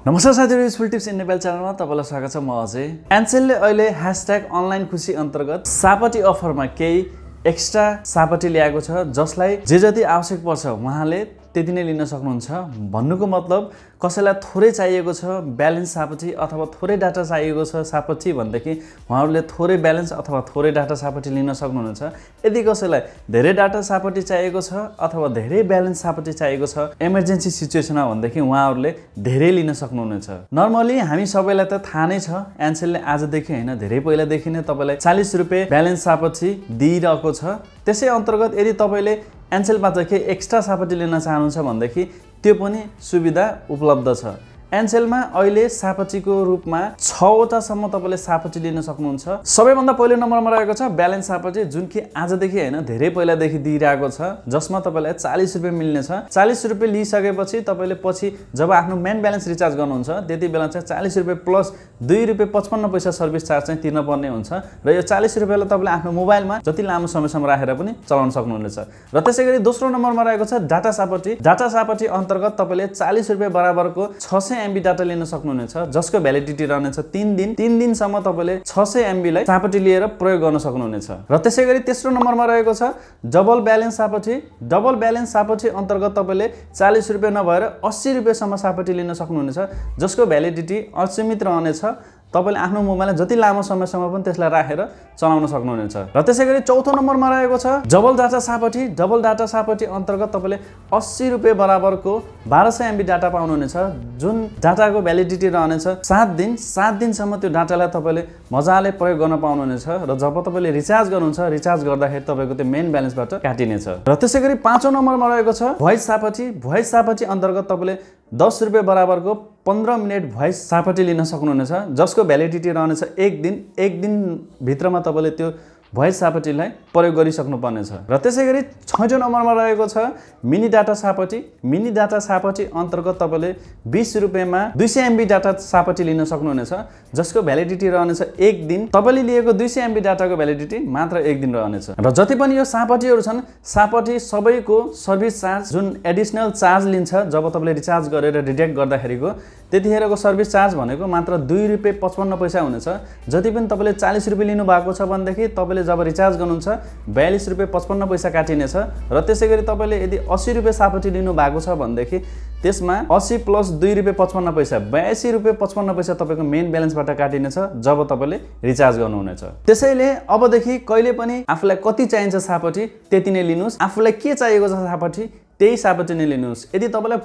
नमस्कार साथीहरु, useful tips in Nepal च्यानलमा तपाईलाई स्वागत छ। म अझै एनसेलले अहिले #अनलाइन खुशी अन्तर्गत सापटी अफरमा केही एक्स्ट्रा सापटी ल्याएको छ, जसलाई जे जति आवश्यक पर्छ उहाँले त्यति नै लिन सक्नुहुन्छ। भन्नुको मतलब कसैलाई थोरै चाहिएको छ ब्यालेन्स सापटी अथवा थोरै डाटा चाहिएको छ सापटी भनेदेखि उहाँहरूले थोरै ब्यालेन्स अथवा थोरै डाटा सापटी लिन सक्नुहुन्छ। यदि कसैलाई धेरै डाटा सापटी चाहिएको छ अथवा धेरै ब्यालेन्स सापटी चाहिएको छ इमर्जेन्सी सिचुएसनमा भनेदेखि उहाँहरूले धेरै लिन सक्नुहुनेछ। नर्मली हामी सबैलाई त थाहा नै छ, एनसेलले आजदेखि हैन धेरै पहिलादेखि नै तपाईलाई 40 रुपैयाँ ब्यालेन्स सापटी दिइरहेको छ। त्यसै अन्तर्गत यदि तपाईले एनसेलबाट केही एक्स्ट्रा सापटी लिन चाहनुहुन्छ भनेदेखि त्यो पनि सुविधा उपलब्ध छ। एनसेलमा अहिले सापटीको रूपमा 6 वटा सम्म तपाईले सापटी लिन सक्नुहुन्छ। सबैभन्दा पहिलो नम्बरमा रहेको छ ब्यालेन्स सापटी, जुन कि आजदेखि हैन धेरै पहिलादेखि दिइरहेको छ, जसमा तपाईलाई 40 रुपैयाँ मिल्ने छ। 40 रुपैयाँ लिइसकेपछि तपाईले पछि जब आफ्नो मेन ब्यालेन्स रिचार्ज गर्नुहुन्छ त्यति बेला चाहिँ 40 रुपैयाँ प्लस 2 रुपैयाँ 55 पैसा सर्भिस चार्ज चाहिँ तिर्न पर्ने हुन्छ र यो 40 रुपैयाँलाई तपाईले आफ्नो मोबाइलमा जति लामो समयसम्म राखेर पनि चलाउन सक्नुहुनेछ। र त्यसैगरी दोस्रो नम्बरमा रहेको छ डाटा सापटी। डाटा सापटी अन्तर्गत तपाईले 40 रुपैयाँ बराबरको 600 MB डाटा लिन सक्नुहुनेछ, जसको भ्यालिडिटी रहनेछ 3 दिन। 3 दिनसम्म तपाईले 600 MB लाई सापटी लिएर प्रयोग गर्न सक्नुहुनेछ। र त्यसैगरी तेस्रो नम्बरमा रहेको छ डबल ब्यालेन्स सापटी। डबल ब्यालेन्स सापटी अन्तर्गत तपाईले 40 रुपैयाँ नभएर 80 रुपैयाँसम्म सापटी लिन सक्नुहुनेछ, जसको भ्यालिडिटी असीमित रहनेछ। तपाईले आफ्नो मोबाइलमा जति लामो समयसम्म पनि त्यसलाई राखेर चलाउन सक्नुहुनेछ। र त्यसैगरी चौथो नम्बरमा रहेको छ डबल डाटा सापटी। डबल डाटा सापटी अन्तर्गत तपाईले 80 रुपैयाँ बराबरको 1200 MB डाटा पाउनुहुनेछ, जुन डाटाको भ्यालिडिटी रहनेछ 7 दिन। 7 दिनसम्म त्यो डाटालाई तपाईले मजाले प्रयोग गर्न पाउनुहुनेछ। र जब तपाईले रिचार्ज गर्नुहुन्छ, रिचार्ज गर्दाखेरि तपाईको त्यो मेन ब्यालेन्सबाट काटिनेछ। र त्यसैगरी पाँचौं नम्बरमा रहेको छ भोइस सापटी। भोइस सापटी अन्तर्गत तपाईले 10 रुपैयाँ बराबरको 15 मिनेट भोइस सापटी लिन सक्नुहुनेछ, जसको भ्यालिडिटी रहनेछ 1 दिन। 1 दिन भित्रमा तपाईले त्यो भोइस सापटीलाई प्रयोग गरिसक्नु पर्नेछ। र त्यसैगरी 6औं नम्बरमा रहेको छ मिनी डाटा सापटी। मिनी डाटा सापटी अन्तर्गत तपाईले 20 रुपैयाँमा 200 MB डाटा सापटी लिन सक्नुहुनेछ, जसको भ्यालिडिटी रहनेछ 1 दिन। तपाईले लिएको 200 MB डाटाको भ्यालिडिटी मात्र 1 दिन रहनेछ। र जति पनि यो सापटीहरु छन्, सापटी सबैको सर्भिस चार्ज जुन एडिसनल चार्ज लिन्छ जब तपाईले रिचार्ज गरेर डिडक्ट गर्दाखेरिको, त्यतिखेरको सर्भिस चार्ज भनेको मात्र 2 रुपैयाँ 55 पैसा हुनेछ। जति पनि तपाईले 40 रुपैयाँ लिनु भएको छ भनेदेखि तपाईले जब रिचार्ज गर्नुहुन्छ 42 रुपैयाँ 55 पैसा काटिनेछ। र त्यसैगरी तपाईले यदि 80 रुपैयाँ सापटी लिनु भएको छ भनेदेखि त्यसमा 80 प्लस 2 रुपैयाँ 55 पैसा 82 रुपैयाँ 55 पैसा तपाईको मेन ब्यालेन्सबाट काटिनेछ जब तपाईले रिचार्ज गर्नुहुनेछ। त्यसैले अबदेखि कहिले पनि आफुलाई कति चाहिन्छ सापटी त्यति नै लिनुस्। आफुलाई के चाहिएको छ सापटी त्यही सापटी नै लिनुस्। यदि तपाईलाई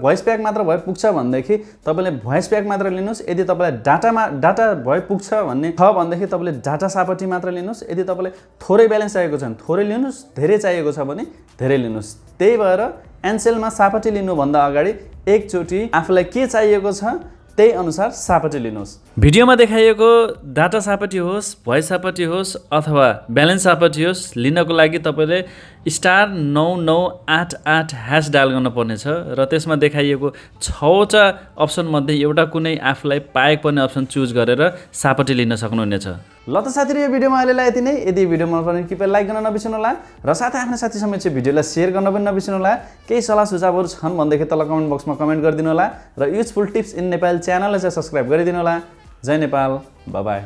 भोइस प्याक मात्र भए पुग्छ भनेदेखि तपाईले भोइस प्याक मात्र लिनुस्। यदि तपाईलाई डाटा भए पुग्छ भन्ने छ भनेदेखि तपाईले डाटा सापटी मात्र लिनुस्। यदि तपाईलाई थोरै ब्यालेन्स चाहिएको छ भने थोरै लिनुस्, धेरै चाहिएको छ भने धेरै लिनुस्। त्यही भएर एनसेलमा सापटी लिनु भन्दा अगाडि एकचोटी आफुलाई के चाहिएको छ त्यही अनुसार सापटी लिनुस्। भिडियोमा देखाइएको डाटा सापटी होस्, भोइस सापटी होस् अथवा ब्यालेन्स सापटी होस्, लिनको लागि तपाईले *9988# डायल गर्न पर्नेछ। र त्यसमा देखाइएको 6 वटा अप्सन मध्ये एउटा कुनै आफुलाई पाएको पर्ने अप्सन चुज गरेर सापटी लिन सक्नुहुनेछ। ल त साथीहरु, यो भिडियोमा अहिलेलाई यति नै। यदि भिडियो मन पर्यो भने कृपया लाइक गर्न नबिर्सनु होला र साथै आफ्नो साथीसँग चाहिँ भिडियोलाई शेयर गर्न पनि नबिर्सनु होला। केही सल्लाह सुझावहरु छन् भनेदेखि तल कमेन्ट बक्समा कमेन्ट गरिदिनु होला र युजफुल टिप्स इन नेपाल च्यानललाई चाहिँ सब्स्क्राइब गरिदिनु होला। जय नेपाल, बाइ बाइ।